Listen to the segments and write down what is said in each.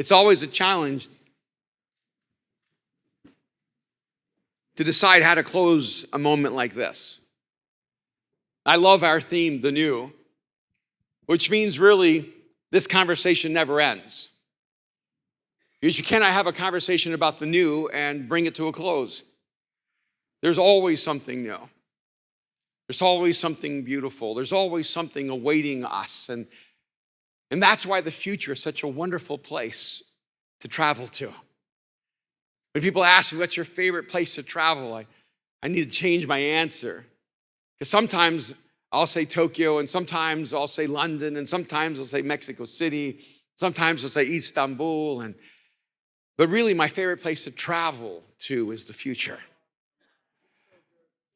It's always a challenge to decide how to close a moment like this. I love our theme, the new, which means really this conversation never ends. Because you cannot have a conversation about the new and bring it to a close. There's always something new. There's always something beautiful. There's always something awaiting us. And that's why the future is such a wonderful place to travel to. When people ask me, what's your favorite place to travel? I need to change my answer. Because sometimes I'll say Tokyo, and sometimes I'll say London, and sometimes I'll say Mexico City, sometimes I'll say Istanbul. But really, my favorite place to travel to is the future.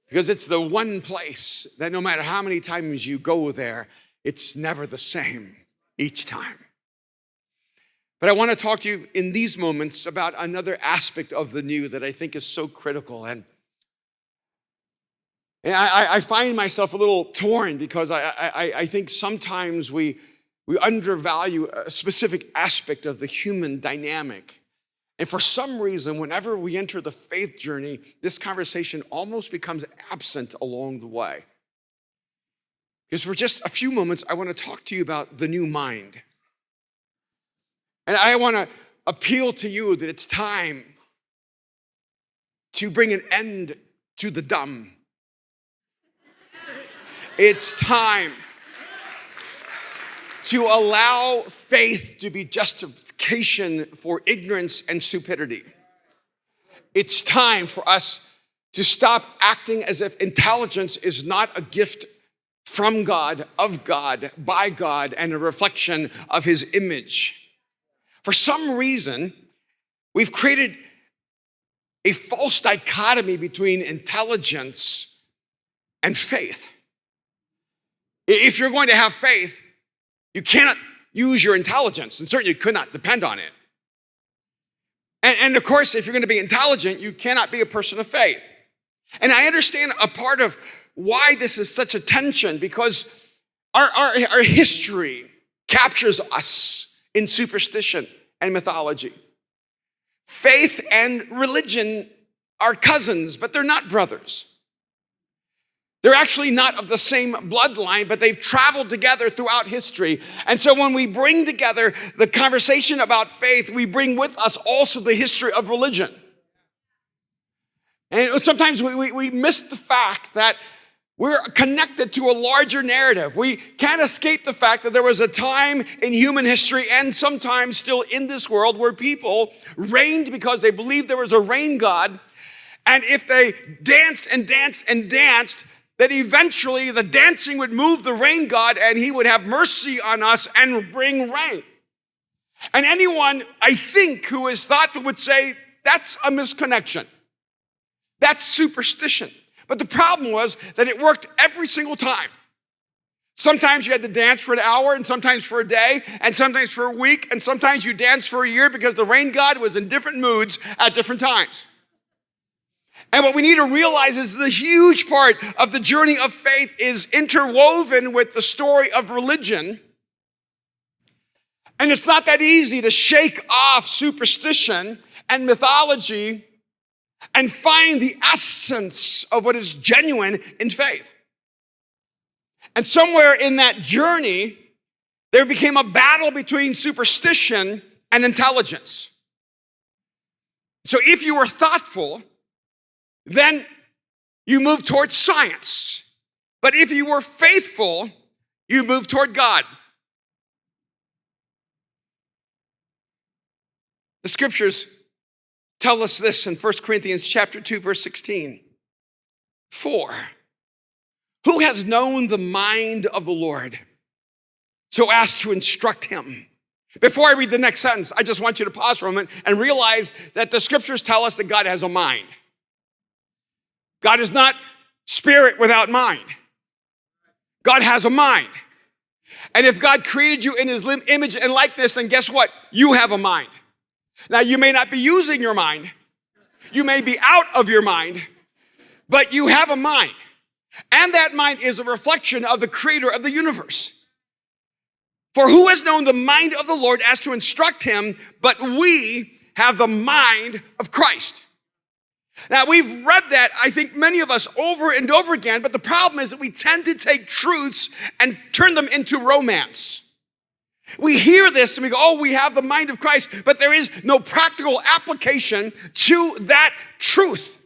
Because it's the one place that no matter how many times you go there, it's never the same each time. But I want to talk to you in these moments about another aspect of the new that I think is so critical. And I find myself a little torn because I think sometimes we undervalue a specific aspect of the human dynamic. And for some reason, whenever we enter the faith journey, this conversation almost becomes absent along the way. Because for just a few moments, I want to talk to you about the new mind. And I want to appeal to you that it's time to bring an end to the dumb. It's time to allow faith to be justification for ignorance and stupidity. It's time for us to stop acting as if intelligence is not a gift from God, of God, by God, and a reflection of his image. For some reason, we've created a false dichotomy between intelligence and faith. If you're going to have faith, you cannot use your intelligence, and certainly you could not depend on it. And of course, if you're going to be intelligent, you cannot be a person of faith. And I understand a part of why this is such a tension, because our history captures us in superstition and mythology. Faith and religion are cousins, but they're not brothers. They're actually not of the same bloodline, but they've traveled together throughout history. And so when we bring together the conversation about faith, we bring with us also the history of religion. And sometimes we miss the fact that we're connected to a larger narrative. We can't escape the fact that there was a time in human history and sometimes still in this world where people reigned because they believed there was a rain god. And if they danced and danced and danced, that eventually the dancing would move the rain god and he would have mercy on us and bring rain. And anyone, I think, who is thoughtful would say, that's a misconnection. That's superstition. But the problem was that it worked every single time. Sometimes you had to dance for an hour, and sometimes for a day, and sometimes for a week, and sometimes you danced for a year because the rain god was in different moods at different times. And what we need to realize is the huge part of the journey of faith is interwoven with the story of religion. And it's not that easy to shake off superstition and mythology and find the essence of what is genuine in faith. And somewhere in that journey, there became a battle between superstition and intelligence. So if you were thoughtful, then you move towards science. But if you were faithful, you move toward God. The scriptures tell us this in 1 Corinthians chapter 2, verse 16. For who has known the mind of the Lord so as to instruct him? Before I read the next sentence, I just want you to pause for a moment and realize that the scriptures tell us that God has a mind. God is not spirit without mind. God has a mind. And if God created you in his image and likeness, then guess what? You have a mind. Now, you may not be using your mind. You may be out of your mind, but you have a mind. And that mind is a reflection of the creator of the universe. For who has known the mind of the Lord as to instruct him, but we have the mind of Christ. Now, we've read that, I think, many of us over and over again, but the problem is that we tend to take truths and turn them into romance. We hear this and we go, oh, we have the mind of Christ, but there is no practical application to that truth.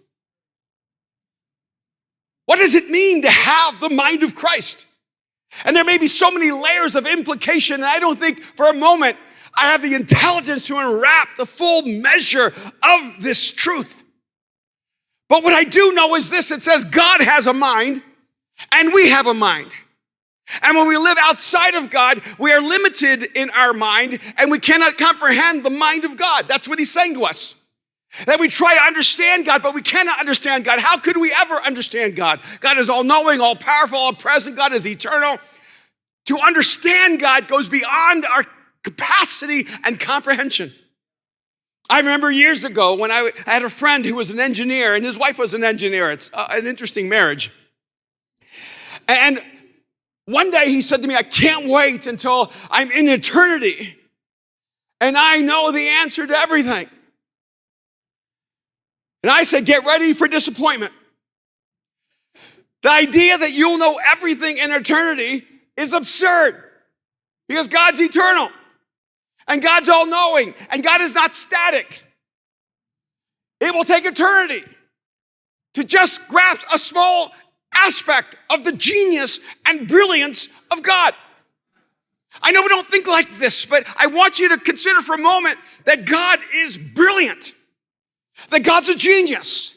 What does it mean to have the mind of Christ? And there may be so many layers of implication, and I don't think for a moment I have the intelligence to unwrap the full measure of this truth. But what I do know is this: it says God has a mind, and we have a mind. And when we live outside of God, we are limited in our mind, and we cannot comprehend the mind of God. That's what he's saying to us. That we try to understand God, but we cannot understand God. How could we ever understand God? God is all-knowing, all-powerful, all-present. God is eternal. To understand God goes beyond our capacity and comprehension. I remember years ago when I had a friend who was an engineer, and his wife was an engineer. It's an interesting marriage. And one day he said to me, I can't wait until I'm in eternity and I know the answer to everything. And I said, get ready for disappointment. The idea that you'll know everything in eternity is absurd because God's eternal and God's all-knowing and God is not static. It will take eternity to just grasp a small aspect of the genius and brilliance of God. I know we don't think like this, but I want you to consider for a moment that God is brilliant, that God's a genius,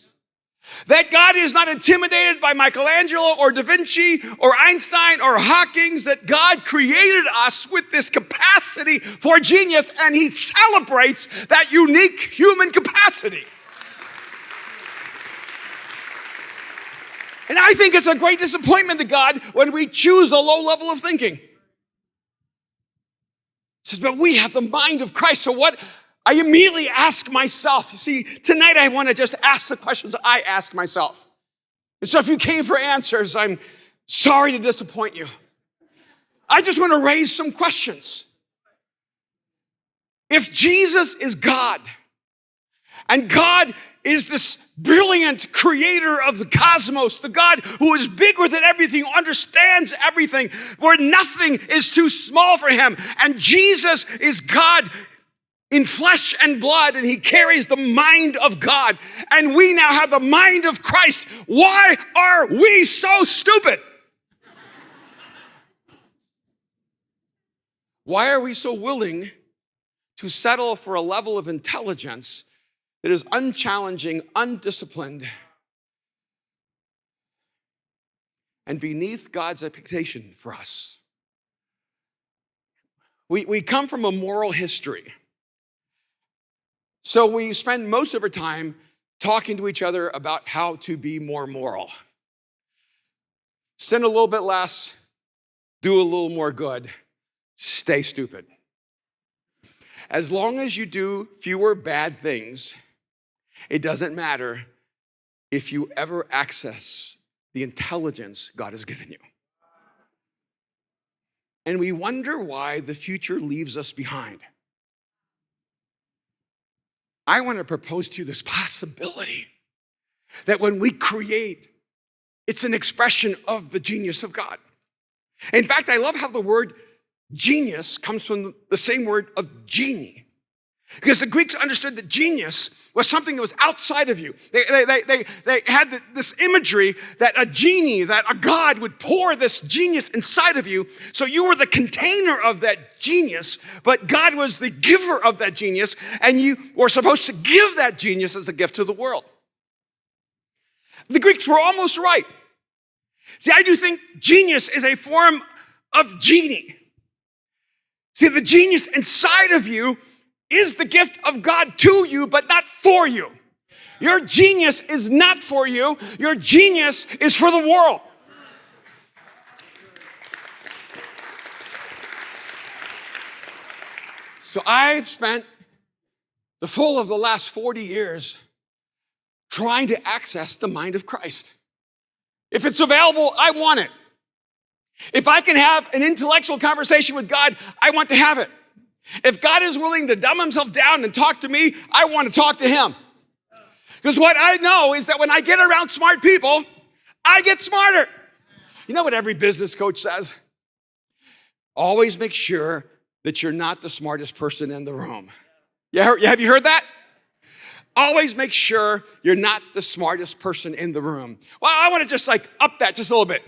that God is not intimidated by Michelangelo or Da Vinci or Einstein or Hawkins, that God created us with this capacity for genius, and he celebrates that unique human capacity. And I think it's a great disappointment to God when we choose a low level of thinking. It says, but we have the mind of Christ. So what I immediately ask myself, you see, tonight I want to just ask the questions I ask myself. And so if you came for answers, I'm sorry to disappoint you. I just want to raise some questions. If Jesus is God, and God is this brilliant creator of the cosmos, the God who is bigger than everything, who understands everything, where nothing is too small for him, and Jesus is God in flesh and blood, and he carries the mind of God, and we now have the mind of Christ. Why are we so stupid? Why are we so willing to settle for a level of intelligence that is unchallenging, undisciplined, and beneath God's expectation for us? We come from a moral history. So we spend most of our time talking to each other about how to be more moral. Sin a little bit less, do a little more good, stay stupid. As long as you do fewer bad things, it doesn't matter if you ever access the intelligence God has given you. And we wonder why the future leaves us behind. I want to propose to you this possibility that when we create, it's an expression of the genius of God. In fact, I love how the word genius comes from the same word of genie. Because the Greeks understood that genius was something that was outside of you. They had this imagery that a genie, that a god would pour this genius inside of you. So you were the container of that genius, but God was the giver of that genius, and you were supposed to give that genius as a gift to the world. The Greeks were almost right. See, I do think genius is a form of genie. See, the genius inside of you is the gift of God to you, but not for you. Your genius is not for you. Your genius is for the world. So I've spent the full of the last 40 years trying to access the mind of Christ. If it's available, I want it. If I can have an intellectual conversation with God, I want to have it. If God is willing to dumb himself down and talk to me, I want to talk to him. Because what I know is that when I get around smart people, I get smarter. You know what every business coach says? Always make sure that you're not the smartest person in the room. Have you heard that? Always make sure you're not the smartest person in the room. Well, I want to just up that just a little bit.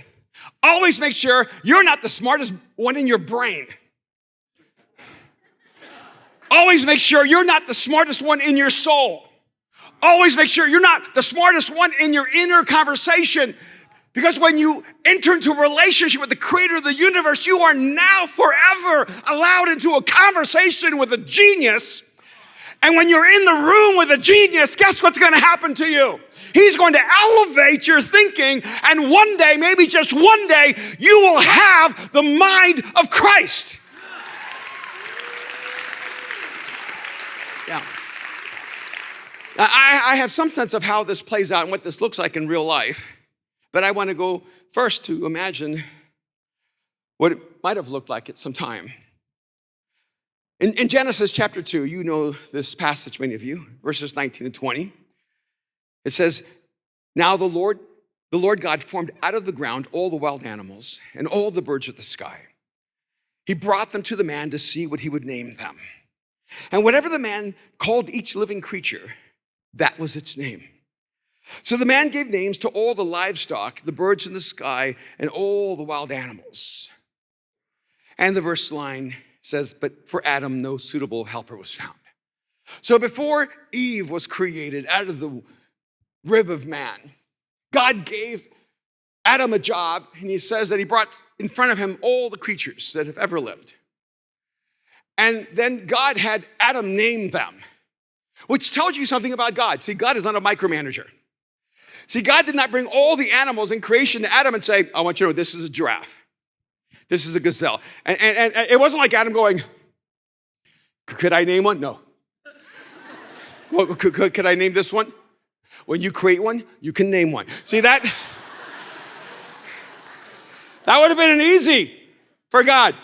Always make sure you're not the smartest one in your brain. Always make sure you're not the smartest one in your soul. Always make sure you're not the smartest one in your inner conversation. Because when you enter into a relationship with the creator of the universe, you are now forever allowed into a conversation with a genius. And when you're in the room with a genius, guess what's going to happen to you? He's going to elevate your thinking, and one day, maybe just one day, you will have the mind of Christ. Yeah. Now, I have some sense of how this plays out and what this looks like in real life, but I want to go first to imagine what it might have looked like at some time. In Genesis chapter 2, you know this passage, many of you, verses 19 and 20. It says, now the Lord God formed out of the ground all the wild animals and all the birds of the sky. He brought them to the man to see what he would name them. And whatever the man called each living creature, that was its name. So the man gave names to all the livestock, the birds in the sky, and all the wild animals. And the verse line says, but for Adam, no suitable helper was found. So before Eve was created out of the rib of man, God gave Adam a job, and he says that he brought in front of him all the creatures that have ever lived. And then God had Adam name them, which tells you something about God. See, God is not a micromanager. See, God did not bring all the animals in creation to Adam and say, I want you to know this is a giraffe. This is a gazelle. And it wasn't like Adam going, could I name one? No. Well, could I name this one? When you create one, you can name one. See, that would have been easy for God.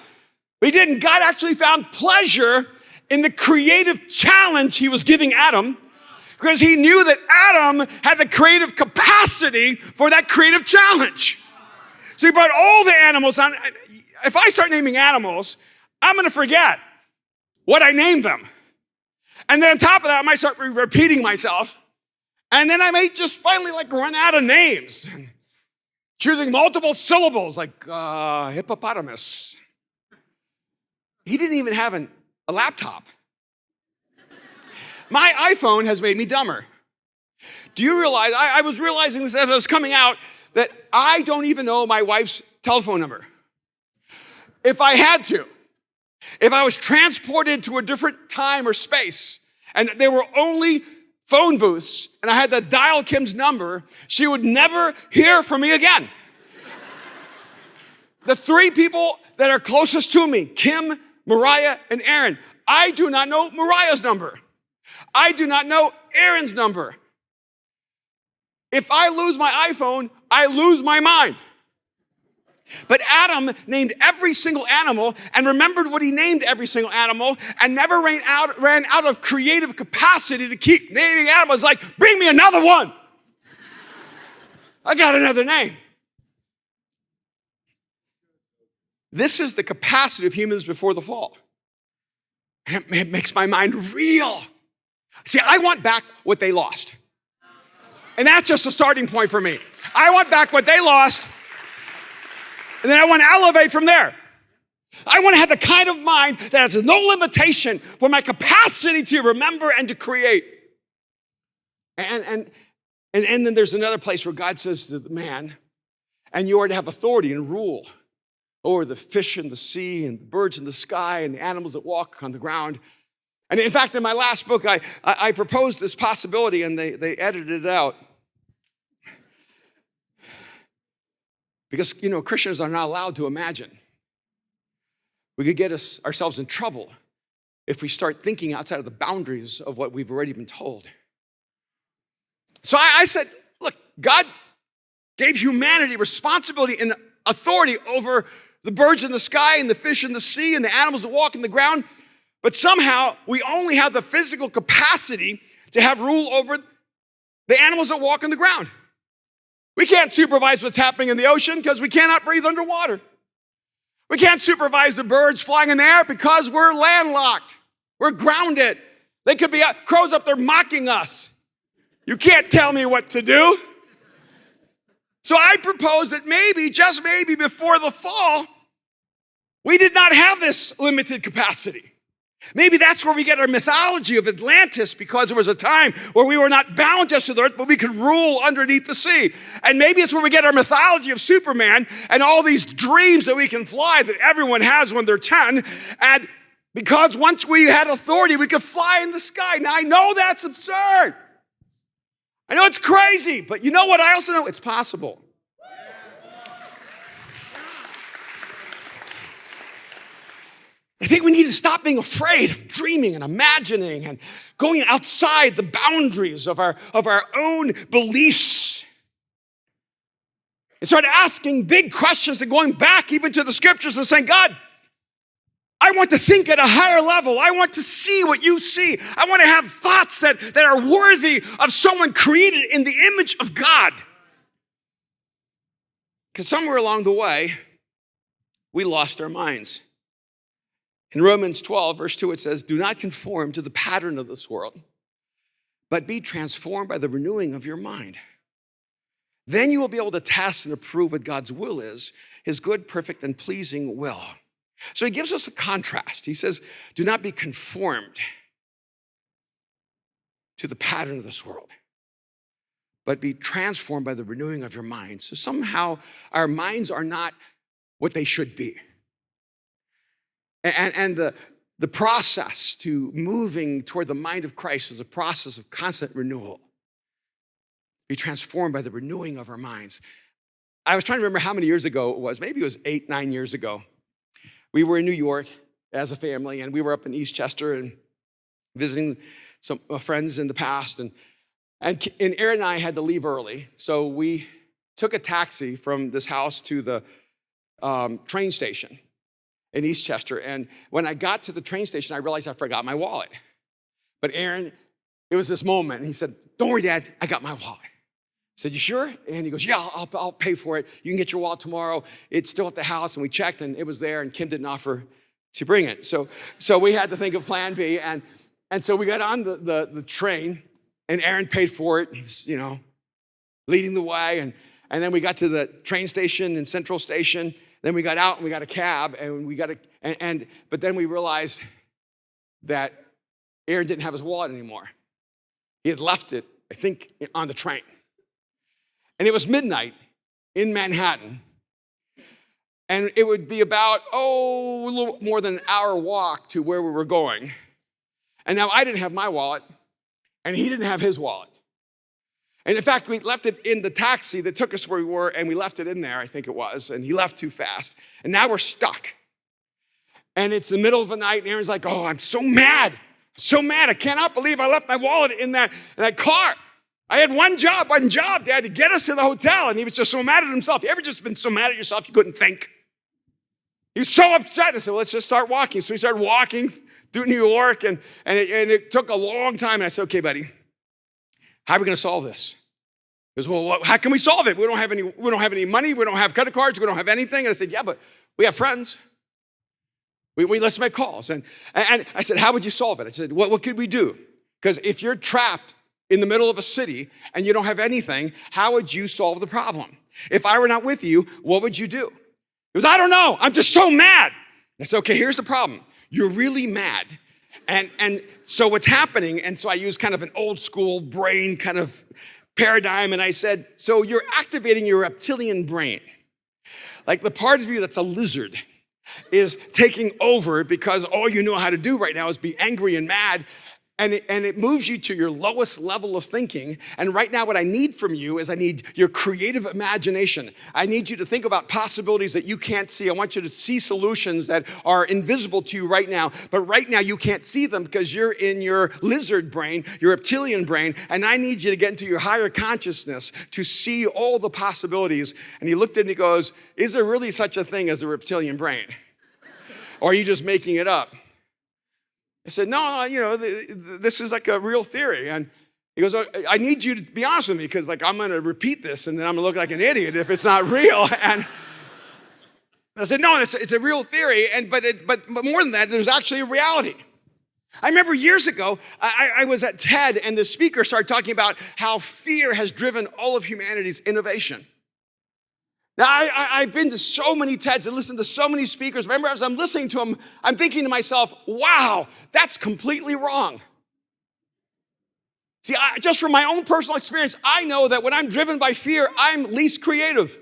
But he didn't. God actually found pleasure in the creative challenge he was giving Adam, because he knew that Adam had the creative capacity for that creative challenge. So he brought all the animals on. If I start naming animals, I'm going to forget what I named them. And then on top of that, I might start repeating myself. And then I may just finally run out of names. Choosing multiple syllables like hippopotamus. He didn't even have a laptop. My iPhone has made me dumber. Do you realize, I was realizing this as I was coming out, that I don't even know my wife's telephone number. If I had to, if I was transported to a different time or space, and there were only phone booths, and I had to dial Kim's number, she would never hear from me again. The three people that are closest to me, Kim, Mariah, and Aaron, I do not know Mariah's number. I do not know Aaron's number. If I lose my iPhone, I lose my mind. But Adam named every single animal and remembered what he named every single animal and never ran out of creative capacity to keep naming animals. Like, bring me another one. I got another name. This is the capacity of humans before the fall. And it makes my mind reel. See, I want back what they lost. And that's just a starting point for me. I want back what they lost. And then I want to elevate from there. I want to have the kind of mind that has no limitation for my capacity to remember and to create. And then there's another place where God says to the man, and you are to have authority and rule over the fish in the sea and the birds in the sky and the animals that walk on the ground. And in fact, in my last book, I proposed this possibility, and they edited it out. Because, Christians are not allowed to imagine. We could get ourselves in trouble if we start thinking outside of the boundaries of what we've already been told. So I said, look, God gave humanity responsibility in authority over the birds in the sky and the fish in the sea and the animals that walk in the ground. But somehow we only have the physical capacity to have rule over the animals that walk on the ground. We can't supervise what's happening in the ocean because we cannot breathe underwater. We can't supervise the birds flying in the air because we're landlocked. We're grounded. They could be crows up there mocking us. You can't tell me what to do. So I propose that maybe, just maybe before the fall, we did not have this limited capacity. Maybe that's where we get our mythology of Atlantis, because there was a time where we were not bound just to the earth, but we could rule underneath the sea. And maybe it's where we get our mythology of Superman and all these dreams that we can fly that everyone has when they're 10. And because once we had authority, we could fly in the sky. Now, I know that's absurd. I know it's crazy, but you know what I also know? It's possible. I think we need to stop being afraid of dreaming and imagining and going outside the boundaries of our own beliefs. And start asking big questions and going back even to the scriptures and saying, God, I want to think at a higher level. I want to see what you see. I want to have thoughts that are worthy of someone created in the image of God. Because somewhere along the way, we lost our minds. In Romans 12, verse 2, it says, do not conform to the pattern of this world, but be transformed by the renewing of your mind. Then you will be able to test and approve what God's will is, his good, perfect, and pleasing will. So he gives us a contrast. He says, do not be conformed to the pattern of this world, but be transformed by the renewing of your mind. So somehow our minds are not what they should be. And the process to moving toward the mind of Christ is a process of constant renewal. Be transformed by the renewing of our minds. I was trying to remember how many years ago it was. Maybe it was 8, 9 years ago. We were in New York as a family, and we were up in Eastchester and visiting some friends in the past. And Aaron and I had to leave early, so we took a taxi from this house to the train station in Eastchester. And when I got to the train station, I realized I forgot my wallet. But Aaron, it was this moment, and he said, don't worry, Dad, I got my wallet. I said, you sure? And he goes, yeah, I'll pay for it. You can get your wallet tomorrow. It's still at the house. And we checked, and it was there, and Kim didn't offer to bring it. So we had to think of plan B. And so we got on the train, and Aaron paid for it. He was, leading the way. And then we got to the train station in Central Station. Then we got out, and we got a cab, and but then we realized that Aaron didn't have his wallet anymore. He had left it, I think, on the train. And it was midnight in Manhattan. And it would be about, a little more than an hour walk to where we were going. And now I didn't have my wallet, and he didn't have his wallet. And in fact, we left it in the taxi that took us where we were, and we left it in there, I think it was, and he left too fast. And now we're stuck. And it's the middle of the night, and Aaron's like, I'm so mad. I cannot believe I left my wallet in that car. I had one job, Dad, to get us to the hotel, and he was just so mad at himself. You ever just been so mad at yourself you couldn't think? He was so upset. I said, well, let's just start walking. So we started walking through New York, and it took a long time. And I said, okay, buddy, how are we going to solve this? He goes, well, how can we solve it? We don't have any money. We don't have credit cards. We don't have anything. And I said, yeah, but we have friends. Let's make calls. And I said, how would you solve it? I said, what could we do? Because if you're trapped in the middle of a city and you don't have anything, how would you solve the problem? If I were not with you, what would you do? He goes, I don't know. I'm just so mad. I said, okay, here's the problem. You're really mad. And so what's happening, and so I use kind of an old school brain kind of paradigm, and I said, so you're activating your reptilian brain. Like the part of you that's a lizard is taking over because all you know how to do right now is be angry and mad. And it moves you to your lowest level of thinking. And right now, what I need from you is I need your creative imagination. I need you to think about possibilities that you can't see. I want you to see solutions that are invisible to you right now. But right now, you can't see them because you're in your lizard brain, your reptilian brain. And I need you to get into your higher consciousness to see all the possibilities. And he looked at it and he goes, is there really such a thing as a reptilian brain? Or are you just making it up? I said, no, this is like a real theory. And he goes, I need you to be honest with me because I'm going to repeat this and then I'm going to look like an idiot if it's not real. And I said, no, it's a real theory. But more than that, there's actually a reality. I remember years ago, I was at TED and the speaker started talking about how fear has driven all of humanity's innovation. Now, I've been to so many TEDs and listened to so many speakers. Remember, as I'm listening to them, I'm thinking to myself, wow, that's completely wrong. See, just from my own personal experience, I know that when I'm driven by fear, I'm least creative.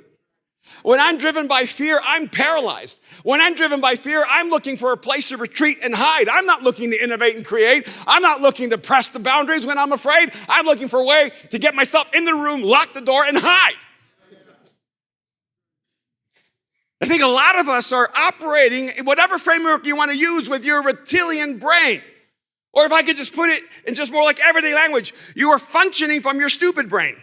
When I'm driven by fear, I'm paralyzed. When I'm driven by fear, I'm looking for a place to retreat and hide. I'm not looking to innovate and create. I'm not looking to press the boundaries when I'm afraid. I'm looking for a way to get myself in the room, lock the door, and hide. I think a lot of us are operating in whatever framework you want to use with your reptilian brain. Or if I could just put it in just more like everyday language, you are functioning from your stupid brain.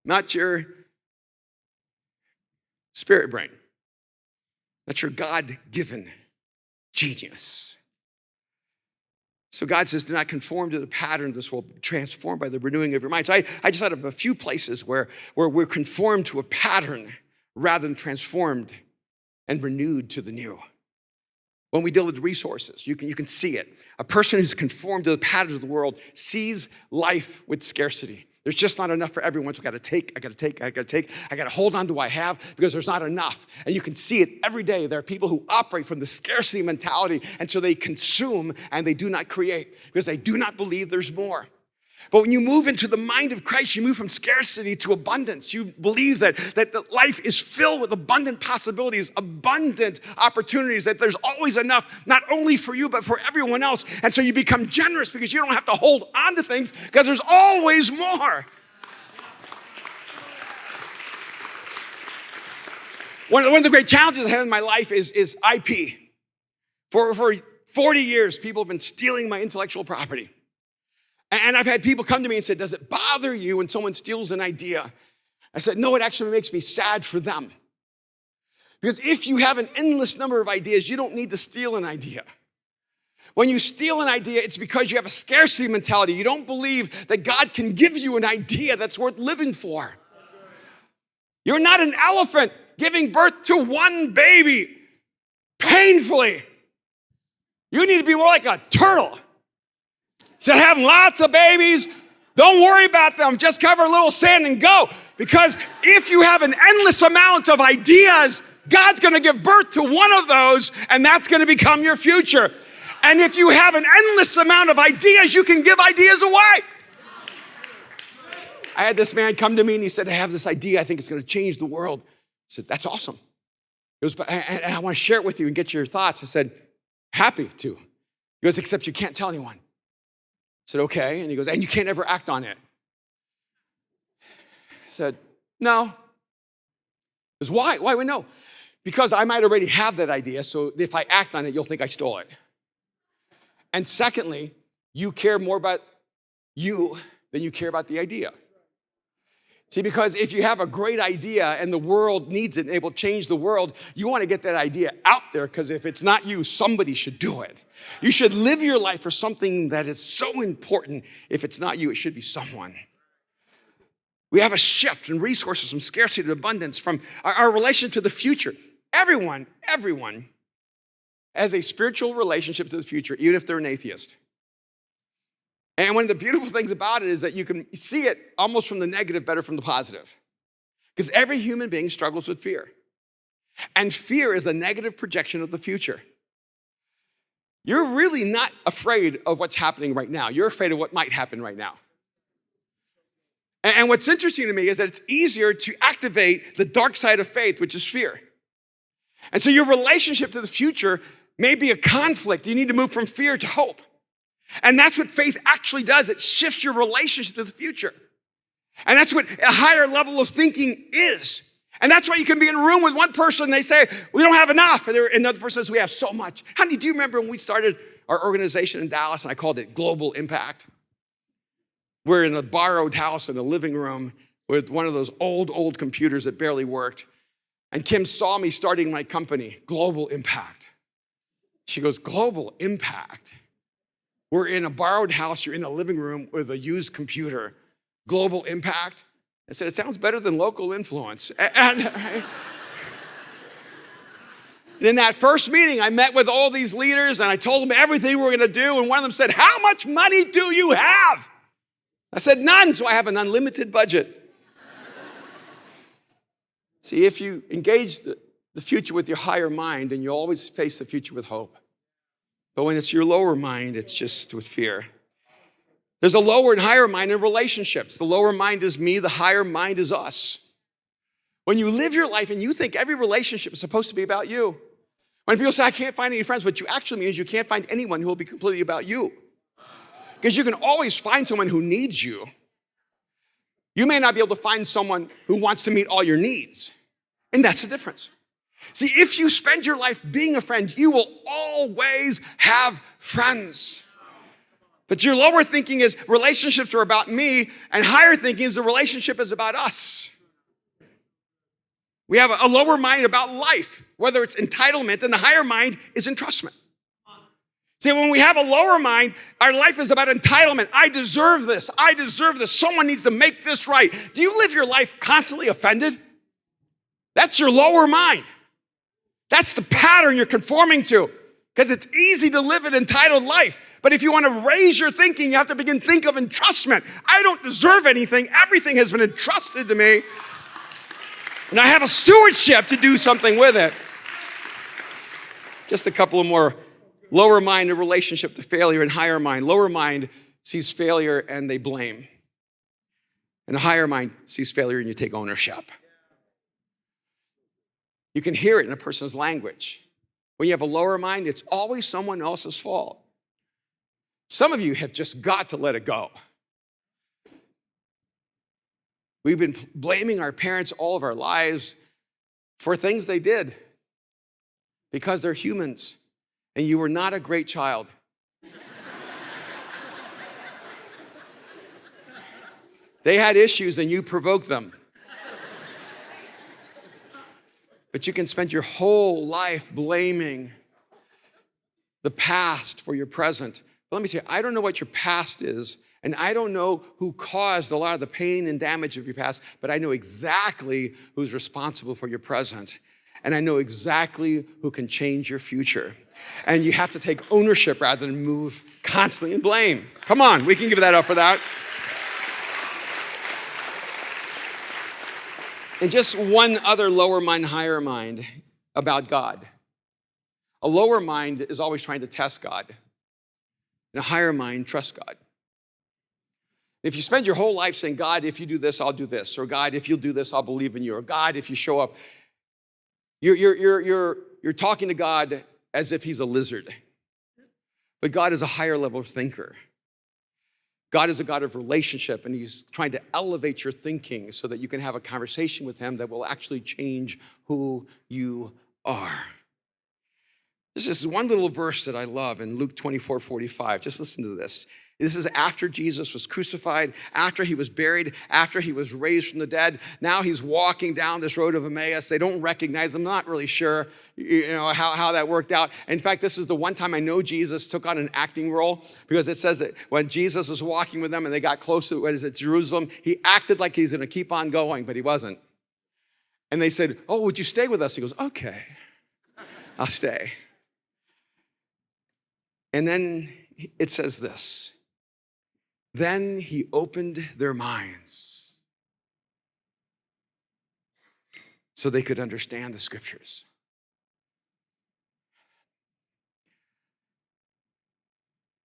Not your spirit brain. That's your God-given genius. So God says, do not conform to the pattern of this world, but transformed by the renewing of your mind. So I just thought of a few places where we're conformed to a pattern rather than transformed and renewed to the new. When we deal with resources, you can see it. A person who's conformed to the patterns of the world sees life with scarcity. There's just not enough for everyone, so I gotta hold on to what I have because there's not enough. And you can see it every day. There are people who operate from the scarcity mentality, and so they consume and they do not create because they do not believe there's more. But when you move into the mind of Christ, you move from scarcity to abundance. You believe that life is filled with abundant possibilities, abundant opportunities, that there's always enough, not only for you, but for everyone else. And so you become generous because you don't have to hold on to things because there's always more. One of the great challenges I have in my life is IP. For 40 years, people have been stealing my intellectual property. And I've had people come to me and say, does it bother you when someone steals an idea? I said, no, it actually makes me sad for them. Because if you have an endless number of ideas, you don't need to steal an idea. When you steal an idea, it's because you have a scarcity mentality. You don't believe that God can give you an idea that's worth living for. You're not an elephant giving birth to one baby painfully. You need to be more like a turtle. So having lots of babies, don't worry about them. Just cover a little sand and go. Because if you have an endless amount of ideas, God's going to give birth to one of those, and that's going to become your future. And if you have an endless amount of ideas, you can give ideas away. I had this man come to me, and he said, I have this idea. I think it's going to change the world. I said, that's awesome. And I want to share it with you and get your thoughts. I said, happy to. He goes, except you can't tell anyone. I said, okay. And he goes, and you can't ever act on it. I said, no. He goes, why? Why would no? Because I might already have that idea, so if I act on it, you'll think I stole it. And secondly, you care more about you than you care about the idea. See, because if you have a great idea and the world needs it and it will change the world, you want to get that idea out there because if it's not you, somebody should do it. You should live your life for something that is so important. If it's not you, it should be someone. We have a shift in resources from scarcity to abundance, from our relation to the future. Everyone has a spiritual relationship to the future, even if they're an atheist. And one of the beautiful things about it is that you can see it almost from the negative better from the positive. Because every human being struggles with fear. And fear is a negative projection of the future. You're really not afraid of what's happening right now. You're afraid of what might happen right now. And what's interesting to me is that it's easier to activate the dark side of faith, which is fear. And so your relationship to the future may be a conflict. You need to move from fear to hope. And that's what faith actually does. It shifts your relationship to the future. And that's what a higher level of thinking is. And that's why you can be in a room with one person, and they say, we don't have enough. And another person says, we have so much. How many do you remember when we started our organization in Dallas, and I called it Global Impact? We're in a borrowed house in a living room with one of those old computers that barely worked. And Kim saw me starting my company, Global Impact. She goes, Global Impact? We're in a borrowed house, you're in a living room with a used computer. Global Impact? I said, it sounds better than local influence. And in that first meeting, I met with all these leaders and I told them everything we were gonna do. And one of them said, how much money do you have? I said, none, so I have an unlimited budget. See, if you engage the future with your higher mind, then you always face the future with hope. But when it's your lower mind, it's just with fear. There's a lower and higher mind in relationships. The lower mind is me, the higher mind is us. When you live your life and you think every relationship is supposed to be about you. When people say, I can't find any friends, what you actually mean is you can't find anyone who will be completely about you. Because you can always find someone who needs you. You may not be able to find someone who wants to meet all your needs. And that's the difference. See, if you spend your life being a friend, you will always have friends. But your lower thinking is relationships are about me, and higher thinking is the relationship is about us. We have a lower mind about life, whether it's entitlement, and the higher mind is entrustment. See, when we have a lower mind, our life is about entitlement. I deserve this. I deserve this. Someone needs to make this right. Do you live your life constantly offended? That's your lower mind. That's the pattern you're conforming to. Because it's easy to live an entitled life. But if you want to raise your thinking, you have to begin to think of entrustment. I don't deserve anything. Everything has been entrusted to me. And I have a stewardship to do something with it. Just a couple of more. Lower mind in relationship to failure, and higher mind. Lower mind sees failure and they blame. And the higher mind sees failure and you take ownership. You can hear it in a person's language. When you have a lower mind, it's always someone else's fault. Some of you have just got to let it go. We've been blaming our parents all of our lives for things they did because they're humans and you were not a great child. They had issues and you provoked them. But you can spend your whole life blaming the past for your present. But let me tell you, I don't know what your past is, and I don't know who caused a lot of the pain and damage of your past, but I know exactly who's responsible for your present. And I know exactly who can change your future. And you have to take ownership rather than move constantly in blame. Come on, we can give that up for that. And just one other lower mind, higher mind about God. A lower mind is always trying to test God. And a higher mind trusts God. If you spend your whole life saying, God, if you do this, I'll do this. Or God, if you'll do this, I'll believe in you. Or God, if you show up. You're talking to God as if he's a lizard. But God is a higher level thinker. God is a God of relationship, and he's trying to elevate your thinking so that you can have a conversation with him that will actually change who you are. This is one little verse that I love in Luke 24:45. Just listen to this. This is after Jesus was crucified, after he was buried, after he was raised from the dead. Now he's walking down this road of Emmaus. They don't recognize him. I'm not really sure how that worked out. In fact, this is the one time I know Jesus took on an acting role, because it says that when Jesus was walking with them and they got close to Jerusalem, he acted like he's going to keep on going, but he wasn't. And they said, oh, would you stay with us? He goes, okay, I'll stay. And then it says this. Then he opened their minds so they could understand the scriptures.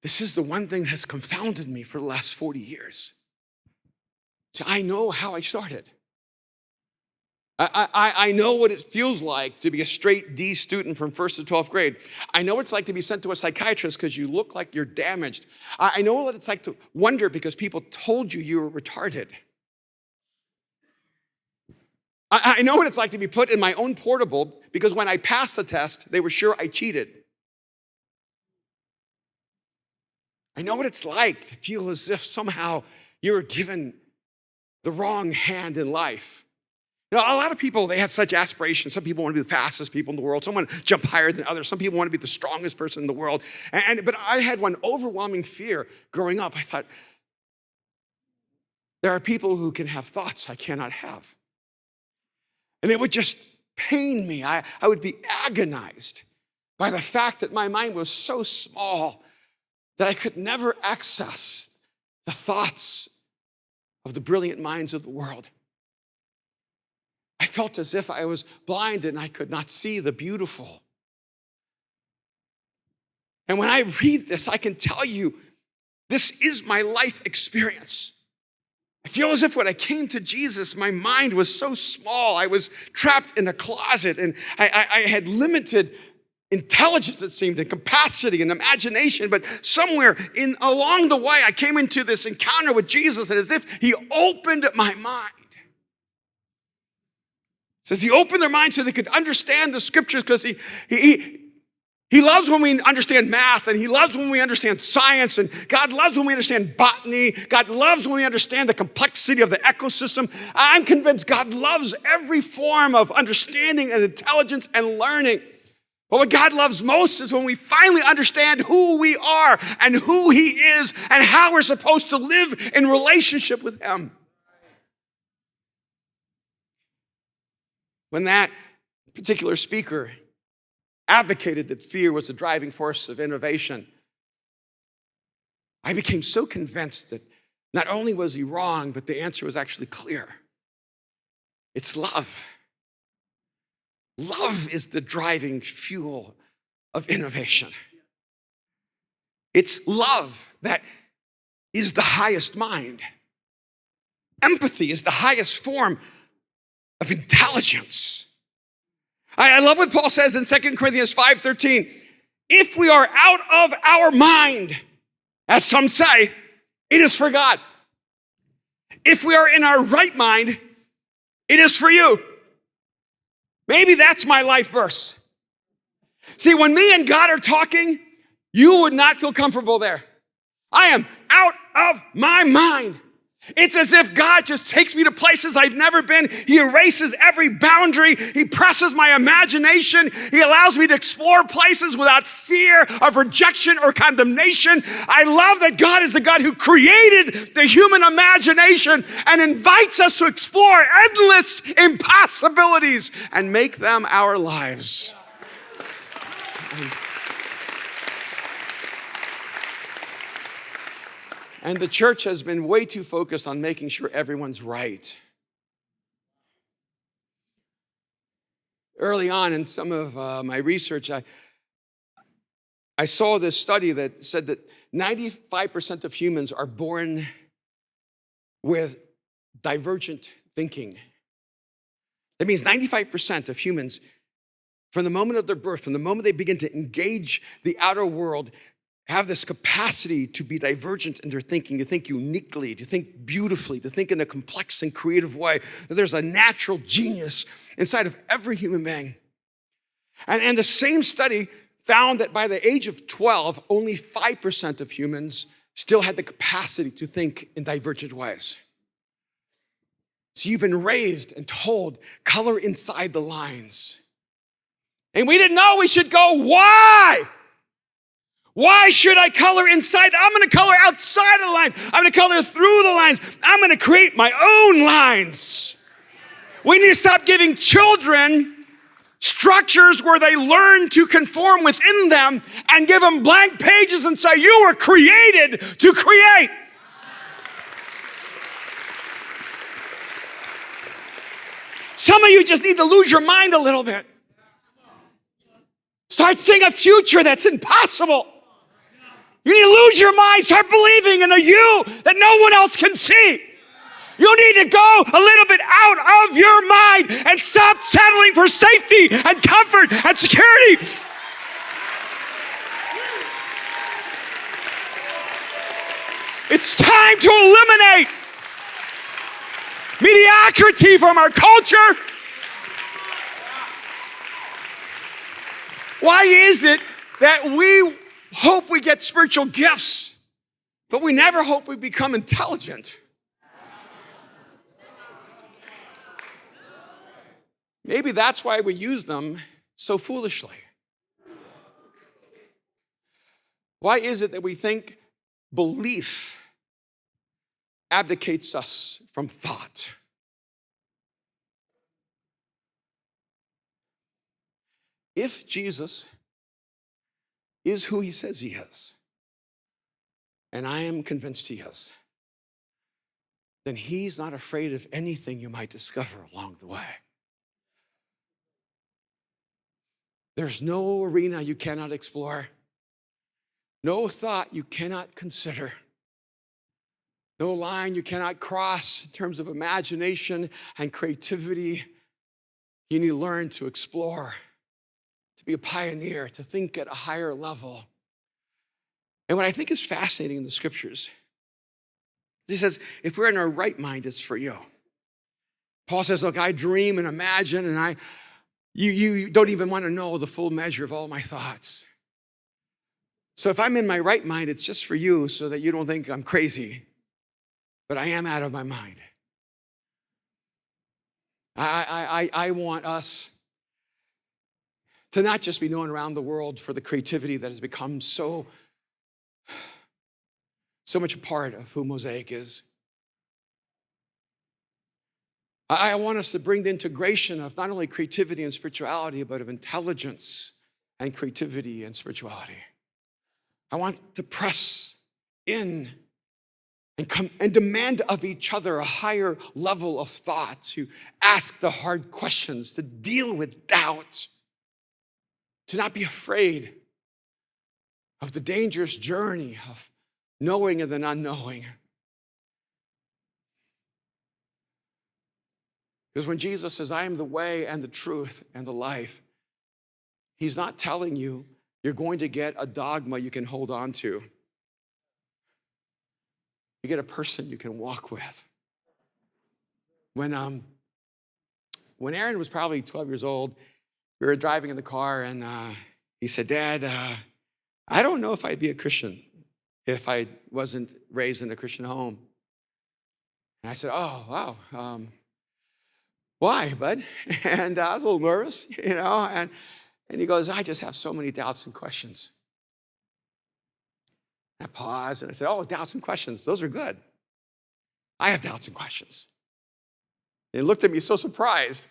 This is the one thing that has confounded me for the last 40 years. So I know how I started. I know what it feels like to be a straight D student from 1st to 12th grade. I know what it's like to be sent to a psychiatrist because you look like you're damaged. I know what it's like to wonder because people told you were retarded. I know what it's like to be put in my own portable because when I passed the test, they were sure I cheated. I know what it's like to feel as if somehow you were given the wrong hand in life. You know, a lot of people, they have such aspirations. Some people want to be the fastest people in the world. Some want to jump higher than others. Some people want to be the strongest person in the world. But I had one overwhelming fear growing up. I thought, there are people who can have thoughts I cannot have. And it would just pain me. I would be agonized by the fact that my mind was so small that I could never access the thoughts of the brilliant minds of the world. I felt as if I was blind and I could not see the beautiful. And when I read this, I can tell you, this is my life experience. I feel as if when I came to Jesus, my mind was so small. I was trapped in a closet and I had limited intelligence, it seemed, and capacity and imagination. But somewhere along the way, I came into this encounter with Jesus, and as if he opened my mind. It says he opened their minds so they could understand the scriptures because he loves when we understand math, and he loves when we understand science, and God loves when we understand botany. God loves when we understand the complexity of the ecosystem. I'm convinced God loves every form of understanding and intelligence and learning. But what God loves most is when we finally understand who we are and who he is and how we're supposed to live in relationship with him. When that particular speaker advocated that fear was the driving force of innovation, I became so convinced that not only was he wrong, but the answer was actually clear. It's love. Love is the driving fuel of innovation. It's love that is the highest mind. Empathy is the highest form of intelligence. I love what Paul says in 2 Corinthians 5:13. If we are out of our mind, as some say, it is for God. If we are in our right mind, it is for you. Maybe that's my life verse. See, when me and God are talking, you would not feel comfortable there. I am out of my mind. It's as if God just takes me to places I've never been. He erases every boundary. He presses my imagination. He allows me to explore places without fear of rejection or condemnation. I love that God is the God who created the human imagination and invites us to explore endless impossibilities and make them our lives. And the church has been way too focused on making sure everyone's right. Early on in some of my research, I saw this study that said that 95% of humans are born with divergent thinking. That means 95% of humans, from the moment of their birth, from the moment they begin to engage the outer world, have this capacity to be divergent in their thinking, to think uniquely, to think beautifully, to think in a complex and creative way. That there's a natural genius inside of every human being. And the same study found that by the age of 12, only 5% of humans still had the capacity to think in divergent ways. So you've been raised and told, color inside the lines. And we didn't know we should go, why? Why should I color inside? I'm going to color outside of the lines. I'm going to color through the lines. I'm going to create my own lines. We need to stop giving children structures where they learn to conform within them and give them blank pages and say, you were created to create. Some of you just need to lose your mind a little bit. Start seeing a future that's impossible. You need to lose your mind. Start believing in a you that no one else can see. You need to go a little bit out of your mind and stop settling for safety and comfort and security. It's time to eliminate mediocrity from our culture. Why is it that we hope we get spiritual gifts, but we never hope we become intelligent? Maybe that's why we use them so foolishly. Why is it that we think belief abdicates us from thought? If Jesus is who he says he is, and I am convinced he is, then he's not afraid of anything you might discover along the way. There's no arena you cannot explore, no thought you cannot consider, no line you cannot cross in terms of imagination and creativity. You need to learn to explore, to be a pioneer, to think at a higher level. And what I think is fascinating in the scriptures, he says, if we're in our right mind, it's for you. Paul says, look, I dream and imagine, and you don't even want to know the full measure of all my thoughts. So if I'm in my right mind, it's just for you so that you don't think I'm crazy, but I am out of my mind. I want us to not just be known around the world for the creativity that has become so much a part of who Mosaic is. I want us to bring the integration of not only creativity and spirituality, but of intelligence and creativity and spirituality. I want to press in and demand of each other a higher level of thought, to ask the hard questions, to deal with doubt, to not be afraid of the dangerous journey of knowing and then unknowing. Because when Jesus says, I am the way and the truth and the life, he's not telling you you're going to get a dogma you can hold on to. You get a person you can walk with. When Aaron was probably 12 years old, we were driving in the car, and he said, Dad, I don't know if I'd be a Christian if I wasn't raised in a Christian home. And I said, oh, wow. Why, bud? And I was a little nervous, and he goes, I just have so many doubts and questions. And I paused and I said, doubts and questions, those are good. I have doubts and questions. And he looked at me so surprised.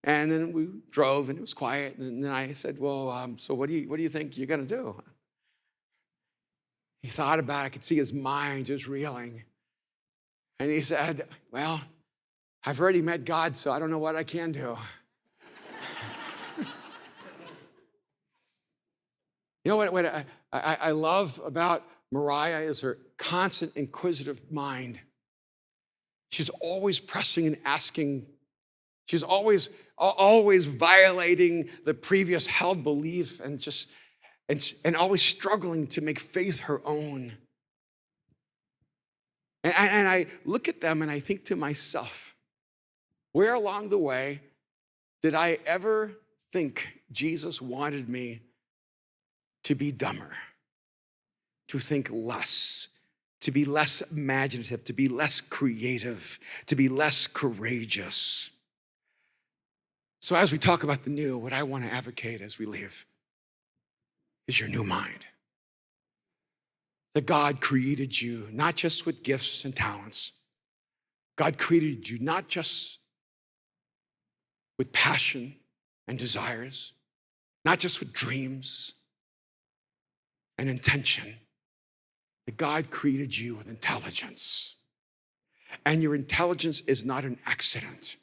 And then we drove and it was quiet. And then I said, well, so what do you think you're going to do? He thought about it. I could see his mind just reeling. And he said, well, I've already met God, so I don't know what I can do. You know what I love about Mariah is her constant inquisitive mind. She's always pressing and asking. She's always violating the previous held belief and always struggling to make faith her own. And I look at them and I think to myself, where along the way did I ever think Jesus wanted me to be dumber, to think less, to be less imaginative, to be less creative, to be less courageous? So as we talk about the new, what I want to advocate as we leave is your new mind. That God created you not just with gifts and talents. God created you not just with passion and desires, not just with dreams and intention. That God created you with intelligence. And your intelligence is not an accident.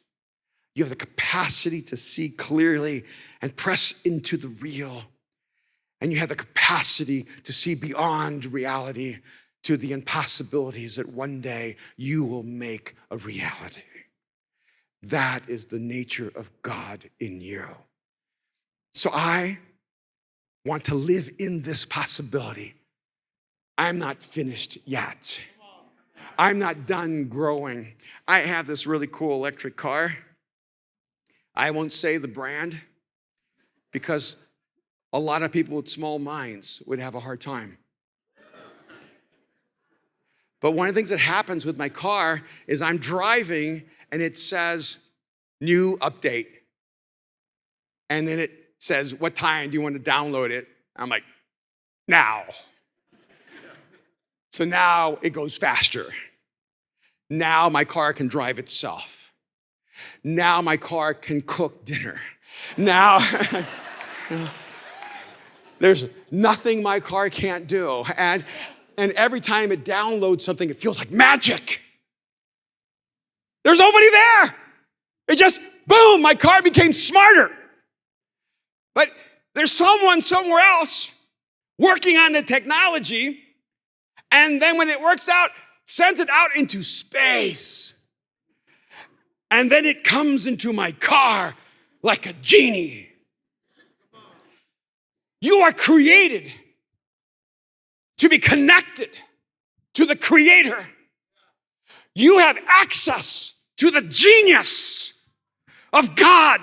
You have the capacity to see clearly and press into the real. And you have the capacity to see beyond reality to the impossibilities that one day you will make a reality. That is the nature of God in you. So I want to live in this possibility. I'm not finished yet. I'm not done growing. I have this really cool electric car. I won't say the brand because a lot of people with small minds would have a hard time. But one of the things that happens with my car is I'm driving and it says, new update. And then it says, what time do you want to download it? I'm like, now. So now it goes faster. Now my car can drive itself. Now my car can cook dinner. Now, there's nothing my car can't do. And every time it downloads something, it feels like magic. There's nobody there. It just, boom, my car became smarter. But there's someone somewhere else working on the technology, and then when it works out, sends it out into space. And then it comes into my car like a genie. You are created to be connected to the Creator. You have access to the genius of God.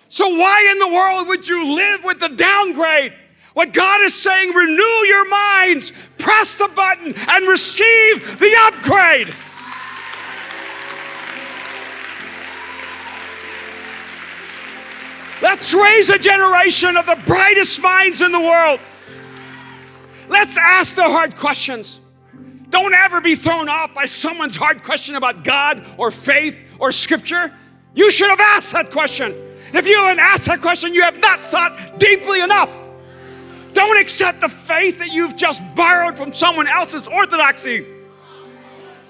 So why in the world would you live with the downgrade? What God is saying, renew your minds, press the button, and receive the upgrade. Let's raise a generation of the brightest minds in the world. Let's ask the hard questions. Don't ever be thrown off by someone's hard question about God or faith or Scripture. You should have asked that question. If you haven't asked that question, you have not thought deeply enough. Don't accept the faith that you've just borrowed from someone else's orthodoxy.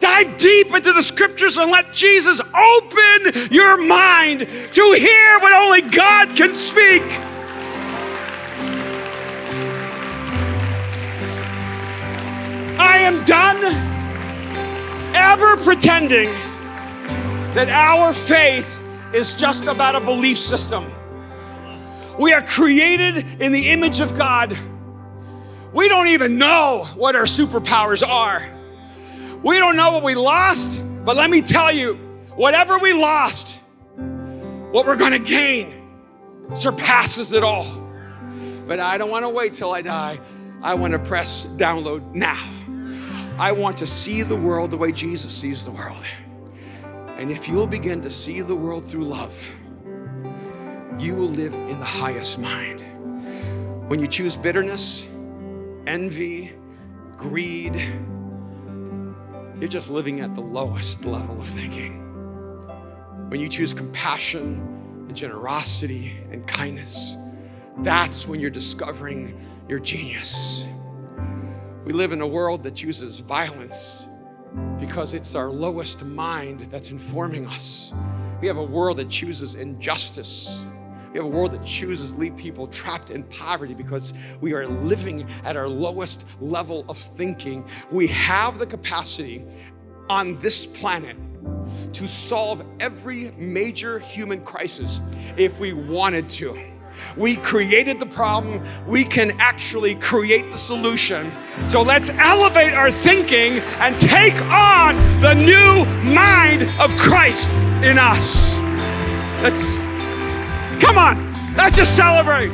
Dive deep into the Scriptures and let Jesus open your mind to hear what only God can speak. I am done ever pretending that our faith is just about a belief system. We are created in the image of God. We don't even know what our superpowers are. We don't know what we lost, but let me tell you, whatever we lost, what we're gonna gain surpasses it all. But I don't wanna wait till I die. I wanna press download now. I want to see the world the way Jesus sees the world. And if you'll begin to see the world through love, you will live in the highest mind. When you choose bitterness, envy, greed, you're just living at the lowest level of thinking. When you choose compassion and generosity and kindness, that's when you're discovering your genius. We live in a world that chooses violence because it's our lowest mind that's informing us. We have a world that chooses injustice. We have a world that chooses to leave people trapped in poverty because we are living at our lowest level of thinking. We have the capacity on this planet to solve every major human crisis if we wanted to. We created the problem. We can actually create the solution. So let's elevate our thinking and take on the new mind of Christ in us. Come on, let's just celebrate.